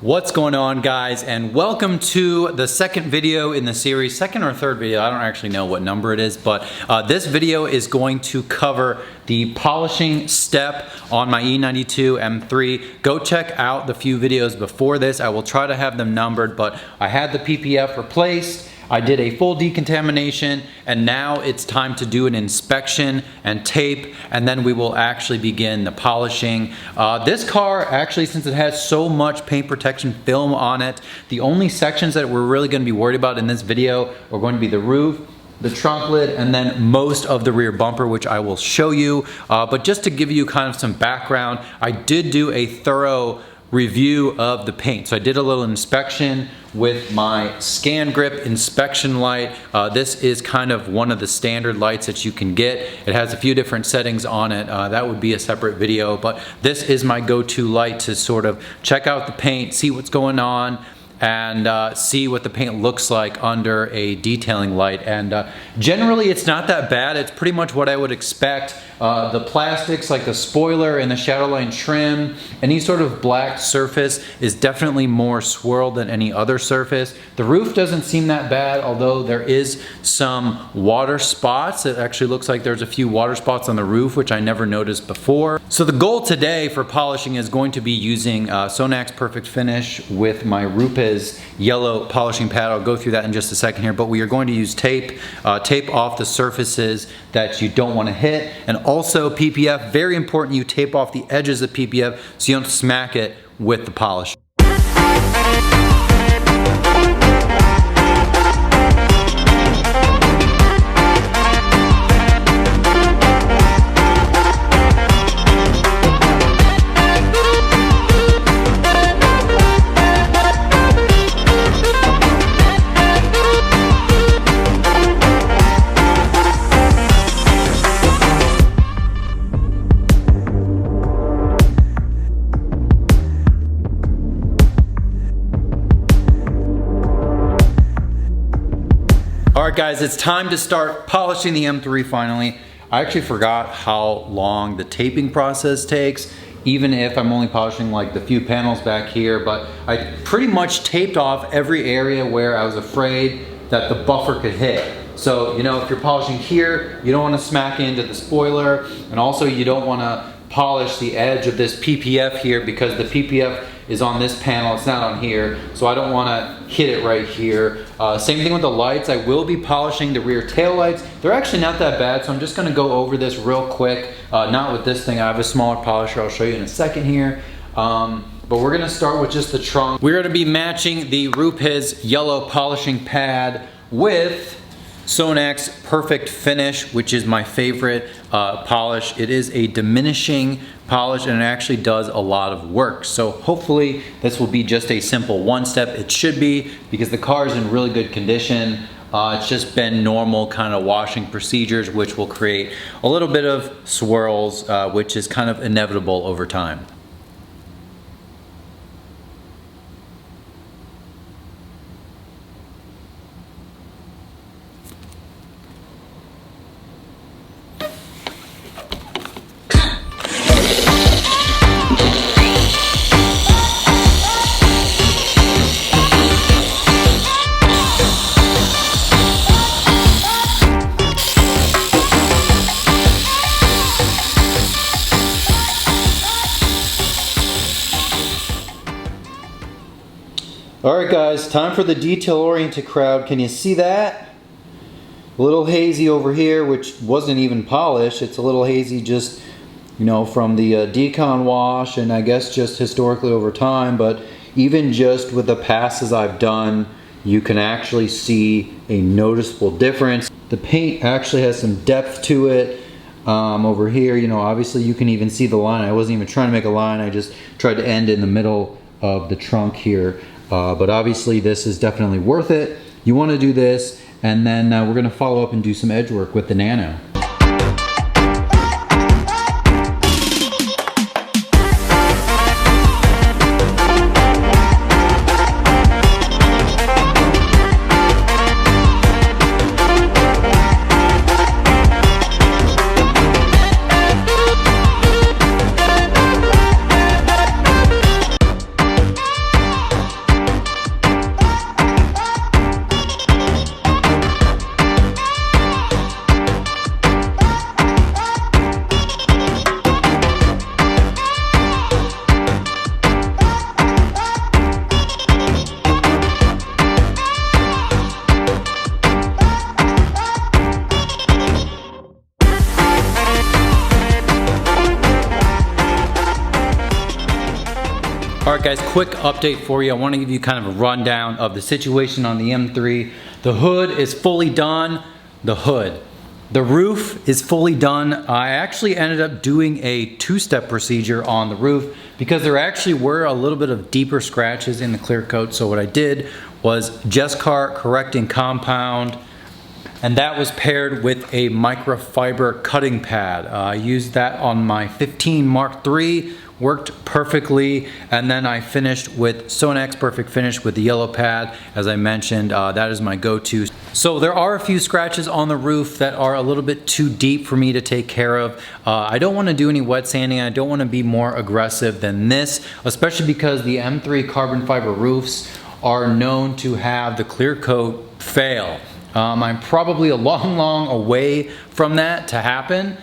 What's going on, guys, and welcome to the second video in the series, second or third video, I don't actually know what number it is, but this video is going to cover the polishing step on my E92 M3. Go check out the few videos before this. I will try to have them numbered, but I had the PPF replaced. I did a full decontamination, and now it's time to do an inspection and tape, and then we will actually begin the polishing. This car, actually, since it has so much paint protection film on it, the only sections that we're really going to be worried about in this video are going to be the roof, the trunk lid, and then most of the rear bumper, which I will show you. But just to give you kind of some background, I did do a thorough review of the paint. So I did a little inspection with my scan grip inspection light. This is kind of one of the standard lights that you can get. It has a few different settings on it. That would be a separate video, but this is my go-to light to sort of check out the paint, see what's going on, and see what the paint looks like under a detailing light. And generally it's not that bad. It's pretty much what I would expect. The plastics like the spoiler and the shadow line trim, any sort of black surface is definitely more swirled than any other surface. The roof doesn't seem that bad, although there is some water spots. It actually looks like there's a few water spots on the roof, which I never noticed before. So the goal today for polishing is going to be using Sonax Perfect Finish with my Rupes yellow polishing pad. I'll go through that in just a second here, but we are going to use tape, tape off the surfaces that you don't want to hit, and also PPF, very important you tape off the edges of PPF so you don't smack it with the polish. Alright guys, it's time to start polishing the M3 finally. I actually forgot how long the taping process takes, even if I'm only polishing like the few panels back here, but I pretty much taped off every area where I was afraid that the buffer could hit. So, you know, if you're polishing here, you don't want to smack into the spoiler, and also you don't want to polish the edge of this PPF here because the PPF is on this panel, it's not on here, so I don't want to hit it right here. Same thing with the lights. I will be polishing the rear tail lights. They're actually not that bad, so I'm just going to go over this real quick. Not with this thing, I have a smaller polisher, I'll show you in a second here. But we're going to start with just the trunk. We're going to be matching the Rupes yellow polishing pad with Sonax Perfect Finish, which is my favorite polish. It is a diminishing polish and it actually does a lot of work. So hopefully this will be just a simple one step. It should be, because the car is in really good condition. It's just been normal kind of washing procedures, which will create a little bit of swirls, which is kind of inevitable over time. Alright guys, time for the detail-oriented crowd. Can you see that? A little hazy over here, which wasn't even polished. It's a little hazy just, you know, from the decon wash, and I guess just historically over time, but even just with the passes I've done, you can actually see a noticeable difference. The paint actually has some depth to it. Over here, you know, obviously you can even see the line. I wasn't even trying to make a line, I just tried to end in the middle of the trunk here. But obviously this is definitely worth it. You want to do this, and then we're going to follow up and do some edge work with the Nano. All right guys, quick update for you. I want to give you kind of a rundown of the situation on the M3. The hood is fully done. The roof is fully done. I actually ended up doing a two-step procedure on the roof because there actually were a little bit of deeper scratches in the clear coat. So what I did was Jescar correcting compound, and that was paired with a microfiber cutting pad. I used that on my 15 Mark III. Worked perfectly, and then I finished with Sonex Perfect Finish with the yellow pad. As I mentioned, that is my go-to. So there are a few scratches on the roof that are a little bit too deep for me to take care of. I don't want to do any wet sanding. I don't want to be more aggressive than this, especially because the M3 carbon fiber roofs are known to have the clear coat fail. I'm probably a long away from that to happen.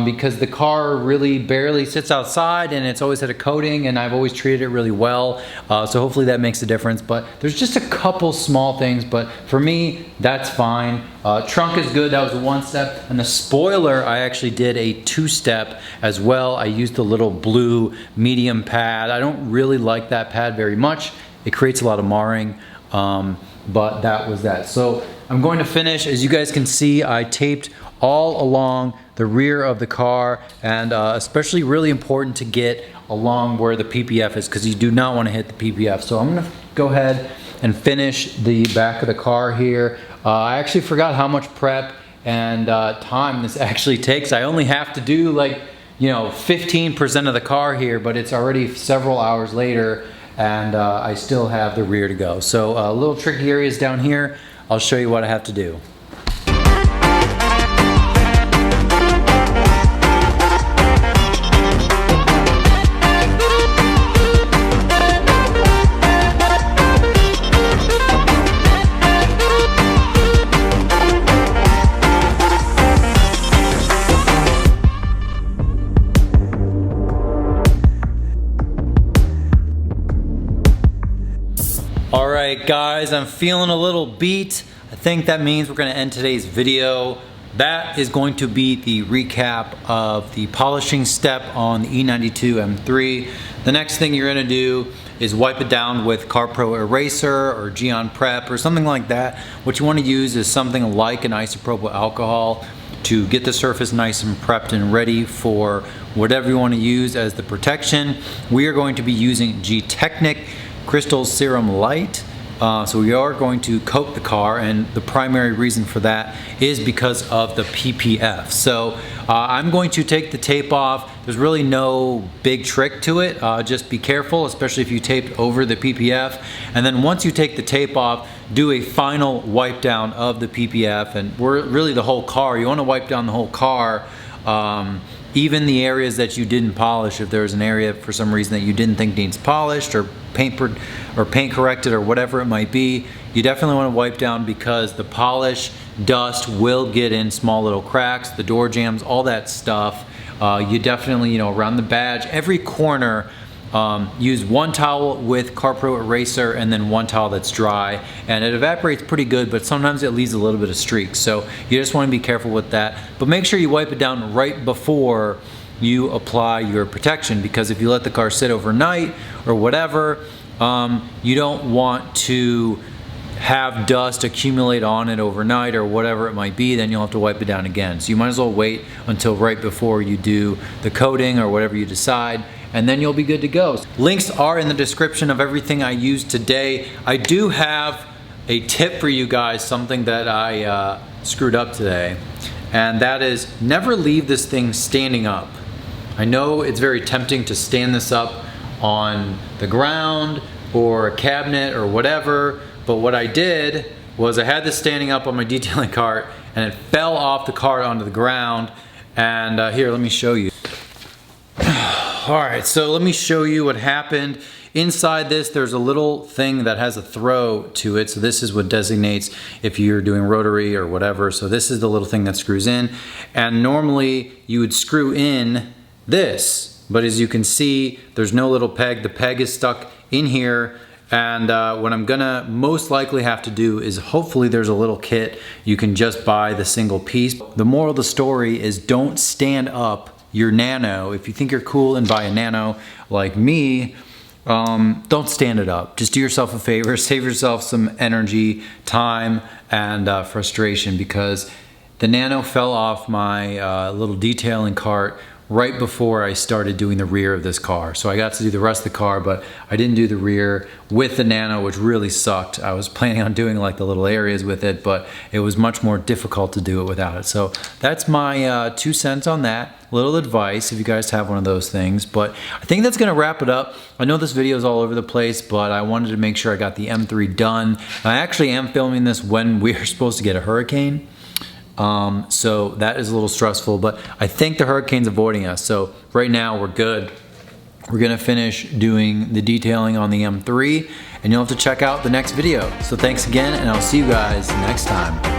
Because the car really barely sits outside and it's always had a coating, and I've always treated it really well. So hopefully that makes a difference. But there's just a couple small things, but for me, that's fine. Trunk is good, that was a one-step. And the spoiler, I actually did a two-step as well. I used the little blue medium pad. I don't really like that pad very much. It creates a lot of marring, but that was that. So I'm going to finish. As you guys can see, I taped all along the rear of the car, and especially really important to get along where the PPF is, because you do not want to hit the PPF. So I'm going to go ahead and finish the back of the car here. I actually forgot how much prep and time this actually takes. I only have to do like 15% of the car here, but it's already several hours later, and I still have the rear to go. So little tricky areas down here. I'll show you what I have to do. Alright guys, I'm feeling a little beat. I think that means we're going to end today's video. That is going to be the recap of the polishing step on the E92 M3. The next thing you're going to do is wipe it down with CarPro Eraser or Geon Prep or something like that. What you want to use is something like an isopropyl alcohol to get the surface nice and prepped and ready for whatever you want to use as the protection. We are going to be using G-Technic Crystal Serum Light. So we are going to coat the car, and the primary reason for that is because of the PPF. So I'm going to take the tape off. There's really no big trick to it. Just be careful, especially if you taped over the PPF. And then once you take the tape off, do a final wipe down of the PPF, and really the whole car. You want to wipe down the whole car. Even the areas that you didn't polish, if there's an area for some reason that you didn't think needs polished or paint corrected or whatever it might be, you definitely want to wipe down, because the polish dust will get in small little cracks, the door jambs, all that stuff. You definitely, around the badge, every corner, use one towel with CarPro Eraser and then one towel that's dry, and it evaporates pretty good, but sometimes it leaves a little bit of streaks. So you just want to be careful with that, but make sure you wipe it down right before you apply your protection, because if you let the car sit overnight or whatever, you don't want to have dust accumulate on it overnight or whatever it might be. Then you'll have to wipe it down again. So you might as well wait until right before you do the coating or whatever you decide, and then you'll be good to go. Links are in the description of everything I used today. I do have a tip for you guys, something that I screwed up today, and that is never leave this thing standing up. I know it's very tempting to stand this up on the ground or a cabinet or whatever, but what I did was I had this standing up on my detailing cart, and it fell off the cart onto the ground. And here, let me show you. Alright, so let me show you what happened. Inside this, there's a little thing that has a throw to it. So this is what designates if you're doing rotary or whatever. So this is the little thing that screws in. And normally you would screw in this, but as you can see, there's no little peg. The peg is stuck in here. And what I'm gonna most likely have to do is, hopefully there's a little kit. You can just buy the single piece. The moral of the story is, don't stand up your Nano. If you think you're cool and buy a Nano like me, don't stand it up. Just do yourself a favor, save yourself some energy, time, and frustration, because the Nano fell off my little detailing cart right before I started doing the rear of this car. So I got to do the rest of the car, but I didn't do the rear with the Nano, which really sucked. I was planning on doing like the little areas with it, but it was much more difficult to do it without it. So that's my 2 cents on that. Little advice if you guys have one of those things. But I think that's gonna wrap it up. I know this video is all over the place, but I wanted to make sure I got the M3 done. I actually am filming this when we're supposed to get a hurricane. So that is a little stressful, but I think the hurricane's avoiding us. So right now we're good. We're gonna finish doing the detailing on the M3, and you'll have to check out the next video. So thanks again, and I'll see you guys next time.